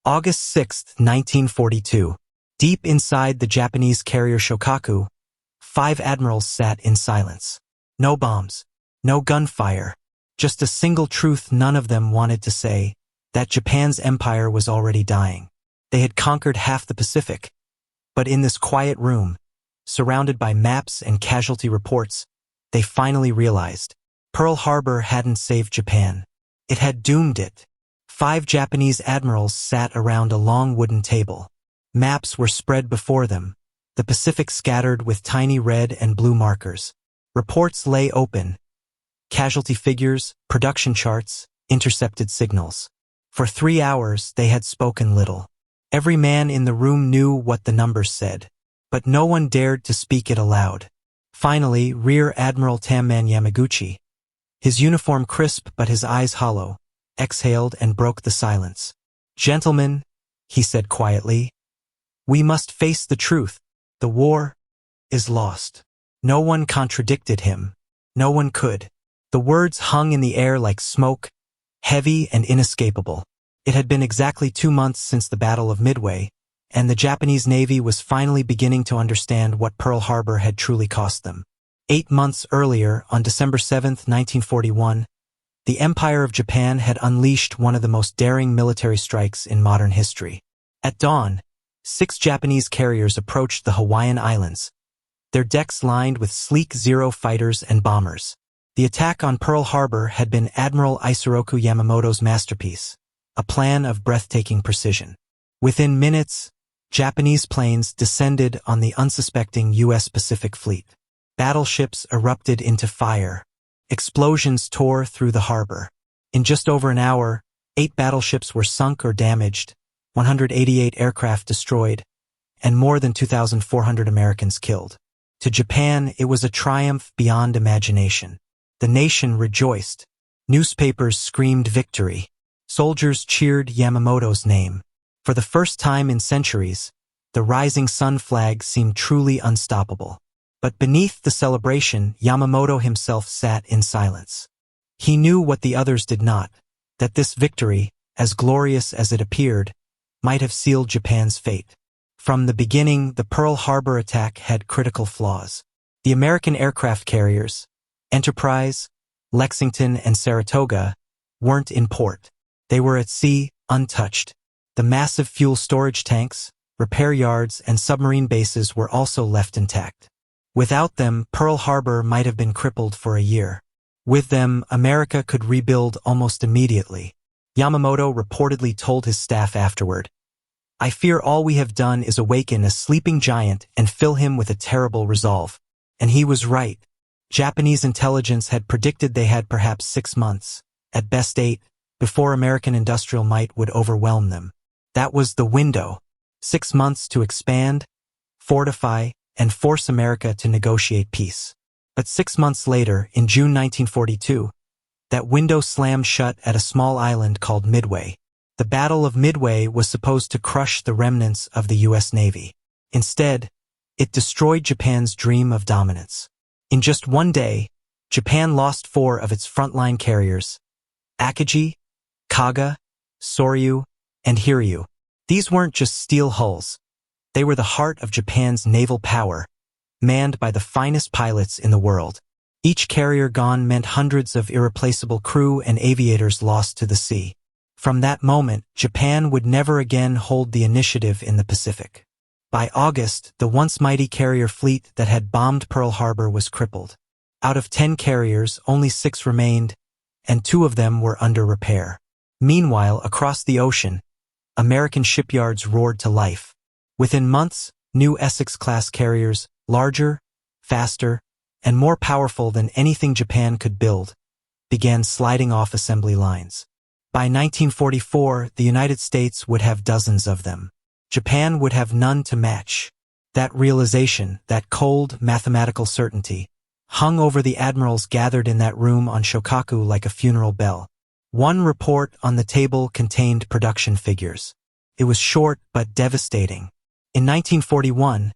August 6, 1942. Deep inside the Japanese carrier Shokaku, 5 admirals sat in silence. No bombs, no gunfire, just a single truth none of them wanted to say, that Japan's empire was already dying. They had conquered half the Pacific. But in this quiet room, surrounded by maps and casualty reports, they finally realized Pearl Harbor hadn't saved Japan. It had doomed it. 5 Japanese admirals sat around a long wooden table. Maps were spread before them, the Pacific scattered with tiny red and blue markers. Reports lay open. Casualty figures, production charts, intercepted signals. For 3 hours, they had spoken little. Every man in the room knew what the numbers said, but no one dared to speak it aloud. Finally, Rear Admiral Tamman Yamaguchi, his uniform crisp but his eyes hollow, exhaled and broke the silence. "Gentlemen," he said quietly, "we must face the truth. The war is lost." No one contradicted him. No one could. The words hung in the air like smoke, heavy and inescapable. It had been exactly 2 months since the Battle of Midway, and the Japanese Navy was finally beginning to understand what Pearl Harbor had truly cost them. 8 months earlier, on December 7, 1941, the Empire of Japan had unleashed one of the most daring military strikes in modern history. At dawn, 6 Japanese carriers approached the Hawaiian Islands, their decks lined with sleek Zero fighters and bombers. The attack on Pearl Harbor had been Admiral Yamamoto's masterpiece, a plan of breathtaking precision. Within minutes, Japanese planes descended on the unsuspecting U.S. Pacific Fleet. Battleships erupted into fire. Explosions tore through the harbor. In just over an hour, 8 battleships were sunk or damaged, 188 aircraft destroyed, and more than 2,400 Americans killed. To Japan, it was a triumph beyond imagination. The nation rejoiced. Newspapers screamed victory. Soldiers cheered Yamamoto's name. For the first time in centuries, the rising sun flag seemed truly unstoppable. But beneath the celebration, Yamamoto himself sat in silence. He knew what the others did not, that this victory, as glorious as it appeared, might have sealed Japan's fate. From the beginning, the Pearl Harbor attack had critical flaws. The American aircraft carriers, Enterprise, Lexington, and Saratoga, weren't in port. They were at sea, untouched. The massive fuel storage tanks, repair yards, and submarine bases were also left intact. Without them, Pearl Harbor might have been crippled for a year. With them, America could rebuild almost immediately. Yamamoto reportedly told his staff afterward, "I fear all we have done is awaken a sleeping giant and fill him with a terrible resolve." And he was right. Japanese intelligence had predicted they had perhaps 6 months, at best 8, before American industrial might would overwhelm them. That was the window. 6 months to expand, fortify, and force America to negotiate peace. But 6 months later, in June 1942, that window slammed shut at a small island called Midway. The Battle of Midway was supposed to crush the remnants of the U.S. Navy. Instead, it destroyed Japan's dream of dominance. In just one day, Japan lost 4 of its frontline carriers, Akagi, Kaga, Soryu, and Hiryu. These weren't just steel hulls. They were the heart of Japan's naval power, manned by the finest pilots in the world. Each carrier gone meant hundreds of irreplaceable crew and aviators lost to the sea. From that moment, Japan would never again hold the initiative in the Pacific. By August, the once mighty carrier fleet that had bombed Pearl Harbor was crippled. Out of 10 carriers, only 6 remained, and 2 of them were under repair. Meanwhile, across the ocean, American shipyards roared to life. Within months, new Essex-class carriers, larger, faster, and more powerful than anything Japan could build, began sliding off assembly lines. By 1944, the United States would have dozens of them. Japan would have none to match. That realization, that cold, mathematical certainty, hung over the admirals gathered in that room on Shokaku like a funeral bell. One report on the table contained production figures. It was short but devastating. In 1941,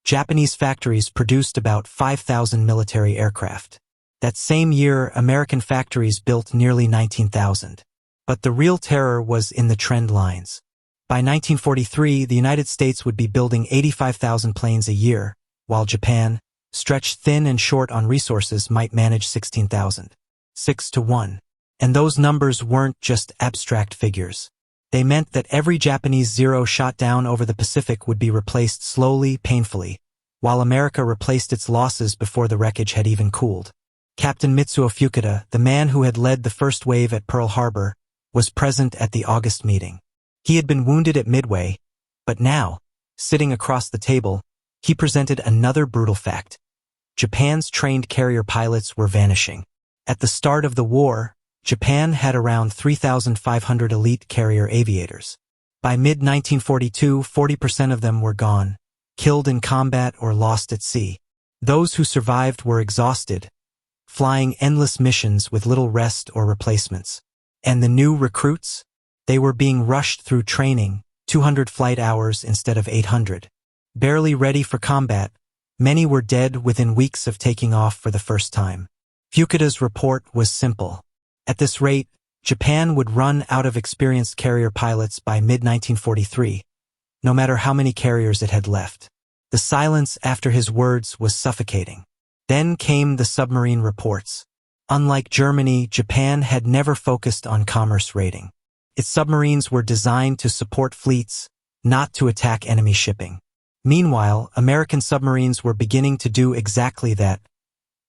Japanese factories produced about 5,000 military aircraft. That same year, American factories built nearly 19,000. But the real terror was in the trend lines. By 1943, the United States would be building 85,000 planes a year, while Japan, stretched thin and short on resources, might manage 16,000. 6-1. And those numbers weren't just abstract figures. They meant that every Japanese Zero shot down over the Pacific would be replaced slowly, painfully, while America replaced its losses before the wreckage had even cooled. Captain Mitsuo Fukuda, the man who had led the first wave at Pearl Harbor, was present at the August meeting. He had been wounded at Midway, but now, sitting across the table, he presented another brutal fact. Japan's trained carrier pilots were vanishing. At the start of the war, Japan had around 3,500 elite carrier aviators. By mid-1942, 40% of them were gone, killed in combat or lost at sea. Those who survived were exhausted, flying endless missions with little rest or replacements. And the new recruits? They were being rushed through training, 200 flight hours instead of 800. Barely ready for combat, many were dead within weeks of taking off for the first time. Fukuda's report was simple. At this rate, Japan would run out of experienced carrier pilots by mid-1943, no matter how many carriers it had left. The silence after his words was suffocating. Then came the submarine reports. Unlike Germany, Japan had never focused on commerce raiding. Its submarines were designed to support fleets, not to attack enemy shipping. Meanwhile, American submarines were beginning to do exactly that,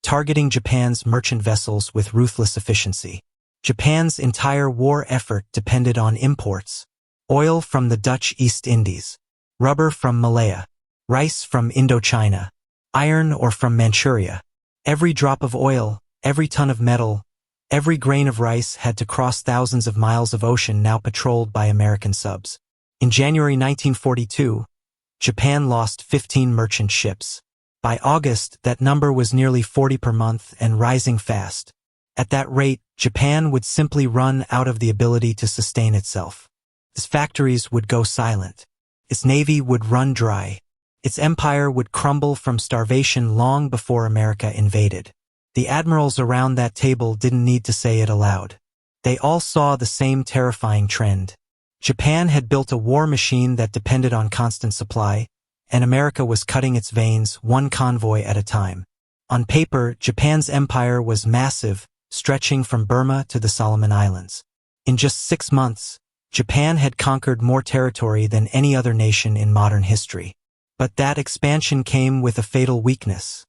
targeting Japan's merchant vessels with ruthless efficiency. Japan's entire war effort depended on imports: oil from the Dutch East Indies, rubber from Malaya, rice from Indochina, iron ore from Manchuria. Every drop of oil, every ton of metal, every grain of rice had to cross thousands of miles of ocean now patrolled by American subs. In January 1942, Japan lost 15 merchant ships. By August, that number was nearly 40 per month and rising fast. At that rate, Japan would simply run out of the ability to sustain itself. Its factories would go silent. Its navy would run dry. Its empire would crumble from starvation long before America invaded. The admirals around that table didn't need to say it aloud. They all saw the same terrifying trend. Japan had built a war machine that depended on constant supply, and America was cutting its veins one convoy at a time. On paper, Japan's empire was massive, stretching from Burma to the Solomon Islands. In just 6 months, Japan had conquered more territory than any other nation in modern history. But that expansion came with a fatal weakness.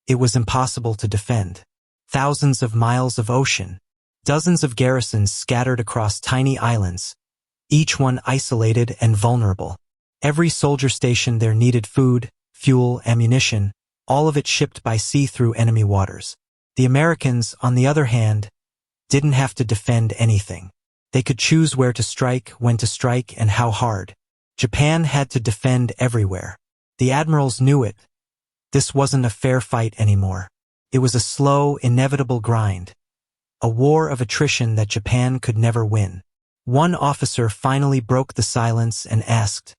It was impossible to defend. Thousands of miles of ocean, dozens of garrisons scattered across tiny islands, each one isolated and vulnerable. Every soldier stationed there needed food, fuel, ammunition, all of it shipped by sea through enemy waters. The Americans, on the other hand, didn't have to defend anything. They could choose where to strike, when to strike, and how hard. Japan had to defend everywhere. The admirals knew it. This wasn't a fair fight anymore. It was a slow, inevitable grind. A war of attrition that Japan could never win. One officer finally broke the silence and asked,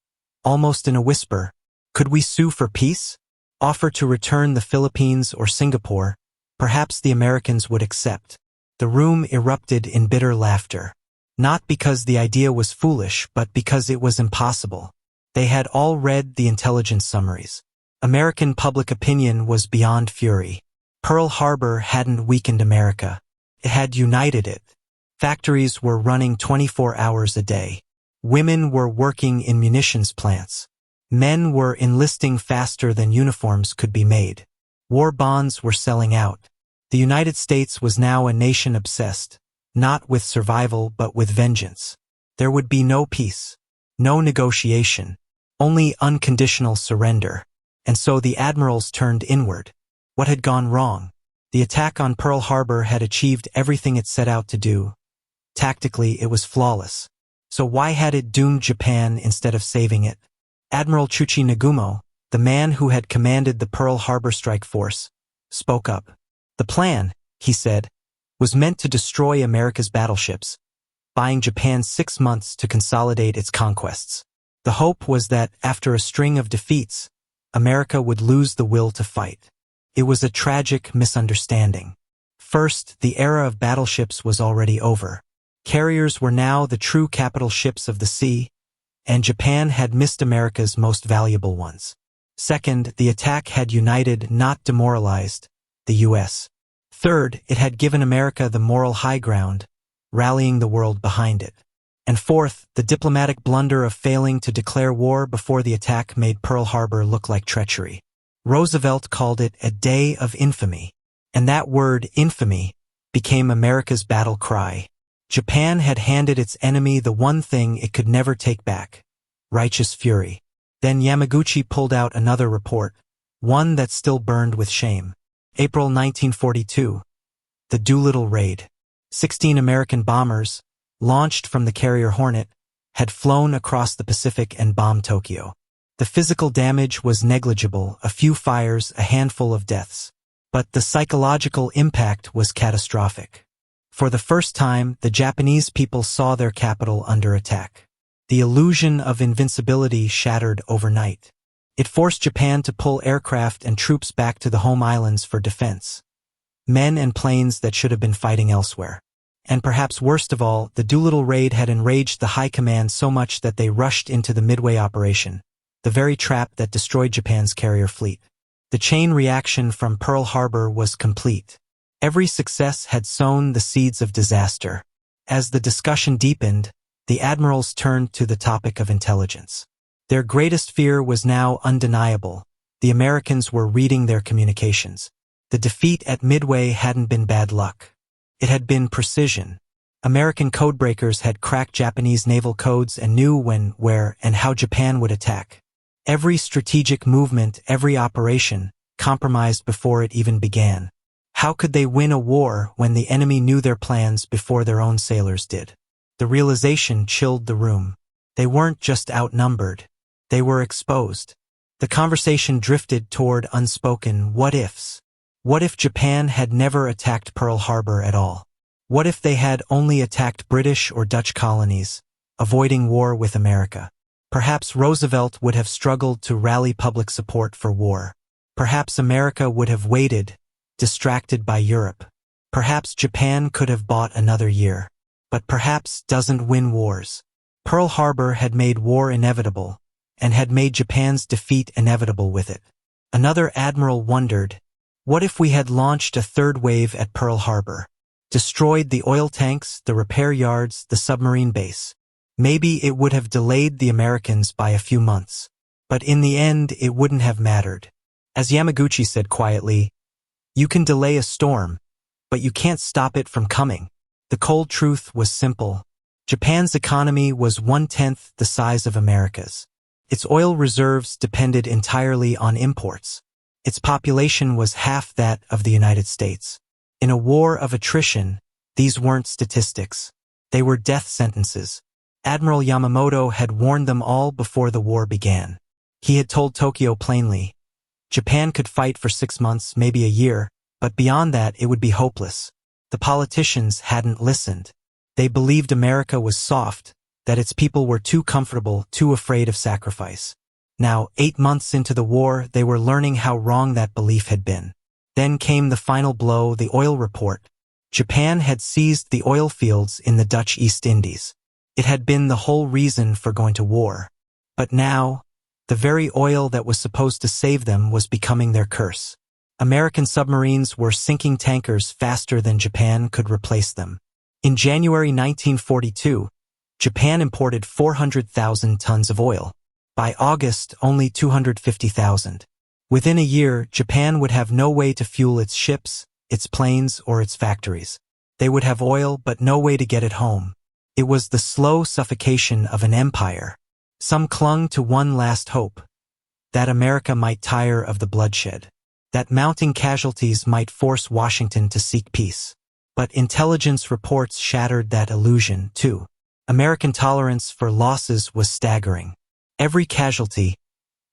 almost in a whisper, "Could we sue for peace? Offer to return the Philippines or Singapore? Perhaps the Americans would accept." The room erupted in bitter laughter. Not because the idea was foolish, but because it was impossible. They had all read the intelligence summaries. American public opinion was beyond fury. Pearl Harbor hadn't weakened America. It had united it. Factories were running 24 hours a day. Women were working in munitions plants. Men were enlisting faster than uniforms could be made. War bonds were selling out. The United States was now a nation obsessed, not with survival but with vengeance. There would be no peace, no negotiation, only unconditional surrender. And so the admirals turned inward. What had gone wrong? The attack on Pearl Harbor had achieved everything it set out to do. Tactically, it was flawless. So why had it doomed Japan instead of saving it? Admiral Chuchi Nagumo, the man who had commanded the Pearl Harbor strike force, spoke up. The plan, he said, was meant to destroy America's battleships, buying Japan 6 months to consolidate its conquests. The hope was that, after a string of defeats, America would lose the will to fight. It was a tragic misunderstanding. First, the era of battleships was already over. Carriers were now the true capital ships of the sea, and Japan had missed America's most valuable ones. Second, the attack had united, not demoralized, the U.S. Third, it had given America the moral high ground, rallying the world behind it. And fourth, the diplomatic blunder of failing to declare war before the attack made Pearl Harbor look like treachery. Roosevelt called it a day of infamy, and that word, infamy, became America's battle cry. Japan had handed its enemy the one thing it could never take back: righteous fury. Then Yamaguchi pulled out another report, one that still burned with shame. April 1942. The Doolittle Raid. 16 American bombers, launched from the carrier Hornet, had flown across the Pacific and bombed Tokyo. The physical damage was negligible, a few fires, a handful of deaths. But the psychological impact was catastrophic. For the first time, the Japanese people saw their capital under attack. The illusion of invincibility shattered overnight. It forced Japan to pull aircraft and troops back to the home islands for defense. Men and planes that should have been fighting elsewhere. And perhaps worst of all, the Doolittle Raid had enraged the high command so much that they rushed into the Midway operation, the very trap that destroyed Japan's carrier fleet. The chain reaction from Pearl Harbor was complete. Every success had sown the seeds of disaster. As the discussion deepened, the admirals turned to the topic of intelligence. Their greatest fear was now undeniable. The Americans were reading their communications. The defeat at Midway hadn't been bad luck. It had been precision. American codebreakers had cracked Japanese naval codes and knew when, where, and how Japan would attack. Every strategic movement, every operation, compromised before it even began. How could they win a war when the enemy knew their plans before their own sailors did? The realization chilled the room. They weren't just outnumbered. They were exposed. The conversation drifted toward unspoken what-ifs. What if Japan had never attacked Pearl Harbor at all? What if they had only attacked British or Dutch colonies, avoiding war with America? Perhaps Roosevelt would have struggled to rally public support for war. Perhaps America would have waited, distracted by Europe. Perhaps Japan could have bought another year. But perhaps doesn't win wars. Pearl Harbor had made war inevitable, and had made Japan's defeat inevitable with it. Another admiral wondered, what if we had launched a third wave at Pearl Harbor? Destroyed the oil tanks, the repair yards, the submarine base. Maybe it would have delayed the Americans by a few months. But in the end, it wouldn't have mattered. As Yamaguchi said quietly, you can delay a storm, but you can't stop it from coming. The cold truth was simple. Japan's economy was 1/10 the size of America's. Its oil reserves depended entirely on imports. Its population was half that of the United States. In a war of attrition, these weren't statistics. They were death sentences. Admiral Yamamoto had warned them all before the war began. He had told Tokyo plainly, Japan could fight for 6 months, maybe a year, but beyond that it would be hopeless. The politicians hadn't listened. They believed America was soft, that its people were too comfortable, too afraid of sacrifice. Now, 8 months into the war, they were learning how wrong that belief had been. Then came the final blow, the oil report. Japan had seized the oil fields in the Dutch East Indies. It had been the whole reason for going to war. But now, the very oil that was supposed to save them was becoming their curse. American submarines were sinking tankers faster than Japan could replace them. In January 1942, Japan imported 400,000 tons of oil. By August, only 250,000. Within a year, Japan would have no way to fuel its ships, its planes, or its factories. They would have oil but no way to get it home. It was the slow suffocation of an empire. Some clung to one last hope, that America might tire of the bloodshed, that mounting casualties might force Washington to seek peace. But intelligence reports shattered that illusion, too. American tolerance for losses was staggering. Every casualty,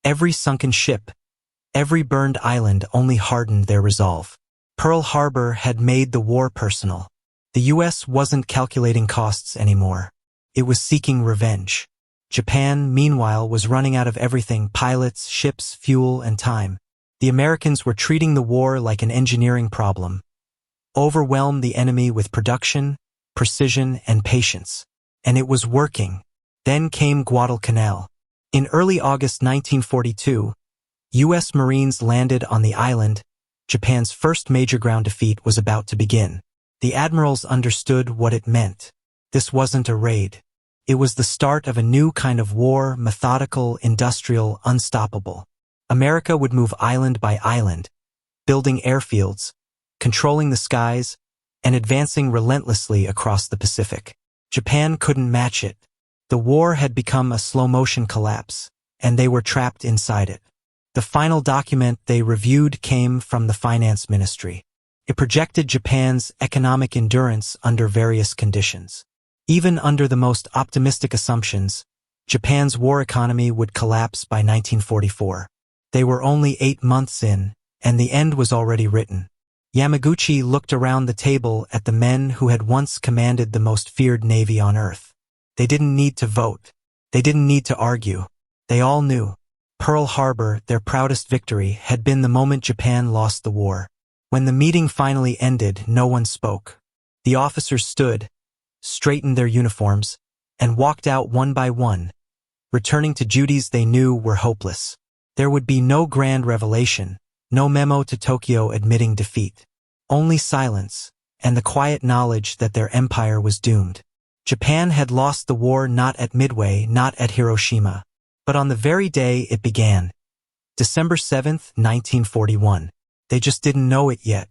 every sunken ship, every burned island only hardened their resolve. Pearl Harbor had made the war personal. The U.S. wasn't calculating costs anymore. It was seeking revenge. Japan, meanwhile, was running out of everything: pilots, ships, fuel, and time. The Americans were treating the war like an engineering problem. Overwhelm the enemy with production, precision, and patience. And it was working. Then came Guadalcanal. In early August 1942, U.S. Marines landed on the island. Japan's first major ground defeat was about to begin. The admirals understood what it meant. This wasn't a raid. It was the start of a new kind of war, methodical, industrial, unstoppable. America would move island by island, building airfields, controlling the skies, and advancing relentlessly across the Pacific. Japan couldn't match it. The war had become a slow-motion collapse, and they were trapped inside it. The final document they reviewed came from the Finance Ministry. It projected Japan's economic endurance under various conditions. Even under the most optimistic assumptions, Japan's war economy would collapse by 1944. They were only 8 months in, and the end was already written. Yamaguchi looked around the table at the men who had once commanded the most feared navy on earth. They didn't need to vote. They didn't need to argue. They all knew. Pearl Harbor, their proudest victory, had been the moment Japan lost the war. When the meeting finally ended, no one spoke. The officers stood, straightened their uniforms, and walked out one by one, returning to duties they knew were hopeless. There would be no grand revelation, no memo to Tokyo admitting defeat. Only silence, and the quiet knowledge that their empire was doomed. Japan had lost the war not at Midway, not at Hiroshima, but on the very day it began. December 7th, 1941. They just didn't know it yet.